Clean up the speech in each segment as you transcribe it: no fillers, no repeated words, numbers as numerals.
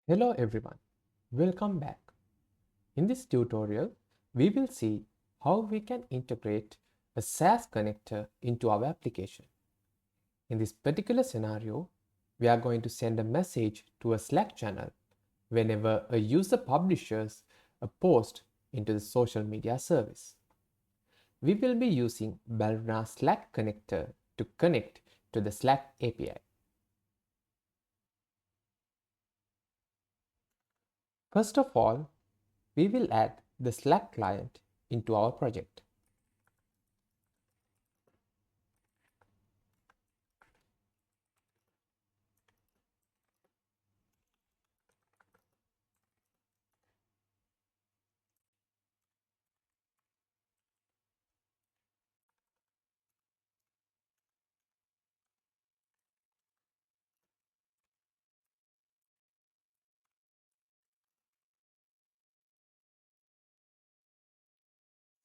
Hello everyone, welcome back. In this tutorial, we will see how we can integrate a SaaS connector into our application. In this particular scenario, we are going to send a message to a Slack channel whenever a user publishes a post into the social media service. We will be using Ballerina Slack connector to connect to the Slack API. First of all, we will add the Slack client into our project.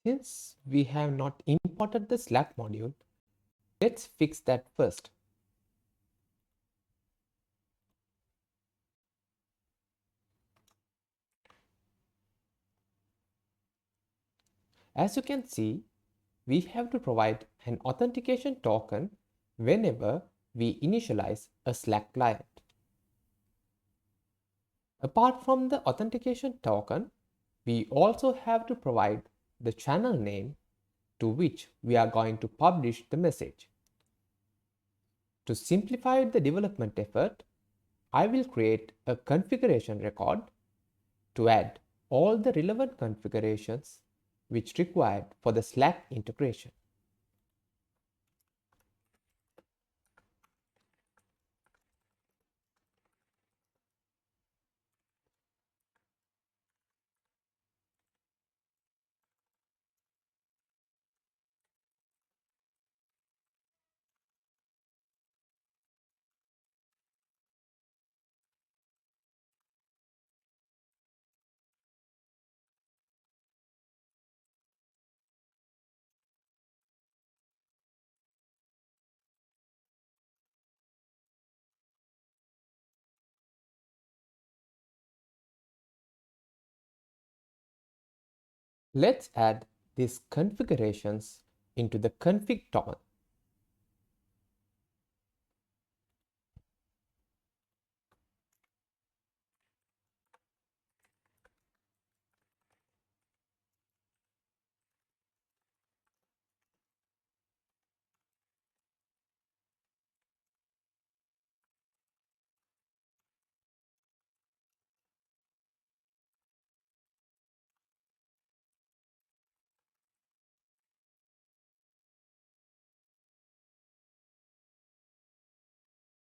Since we have not imported the Slack module, let's fix that first. As you can see, we have to provide an authentication token whenever we initialize a Slack client. Apart from the authentication token, we also have to provide the channel name to which we are going to publish the message. To simplify the development effort, I will create a configuration record to add all the relevant configurations which required for the Slack integration. Let's add these configurations into the config table.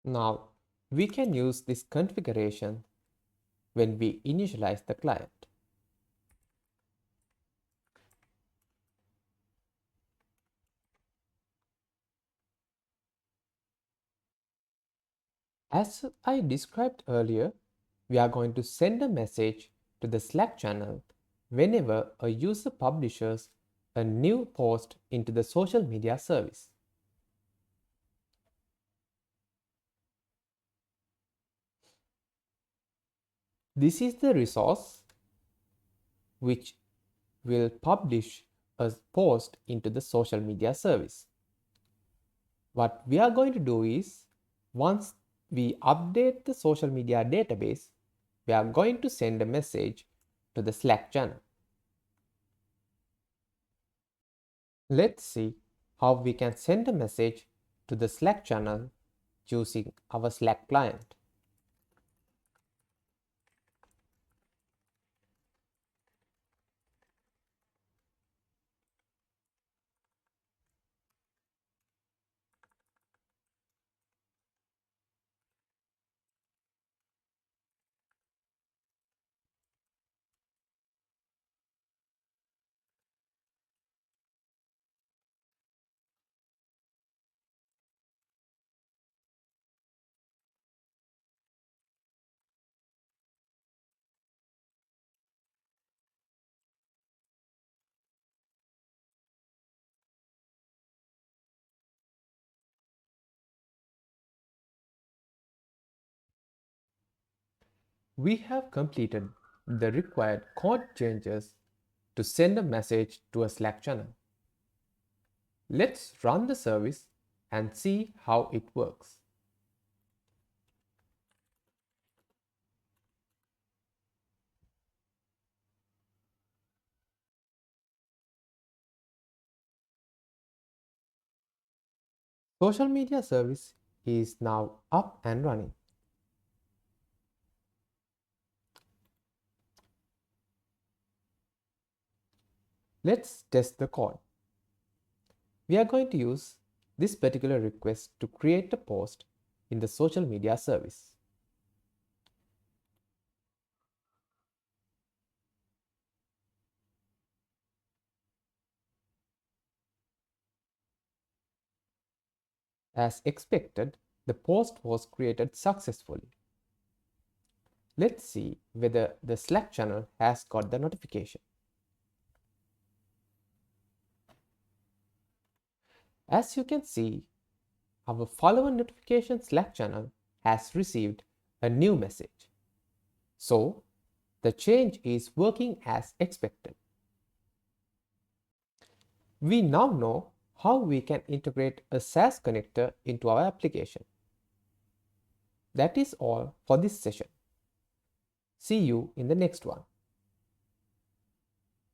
Now, we can use this configuration when we initialize the client. As I described earlier, we are going to send a message to the Slack channel whenever a user publishes a new post into the social media service. This is the resource which will publish a post into the social media service. What we are going to do is, once we update the social media database, we are going to send a message to the Slack channel. Let's see how we can send a message to the Slack channel using our Slack client. We have completed the required code changes to send a message to a Slack channel. Let's run the service and see how it works. Social media service is now up and running. Let's test the code. We are going to use this particular request to create a post in the social media service. As expected, the post was created successfully. Let's see whether the Slack channel has got the notification. As you can see, our follower notification Slack channel has received a new message. So, the change is working as expected. We now know how we can integrate a SaaS connector into our application. That is all for this session. See you in the next one.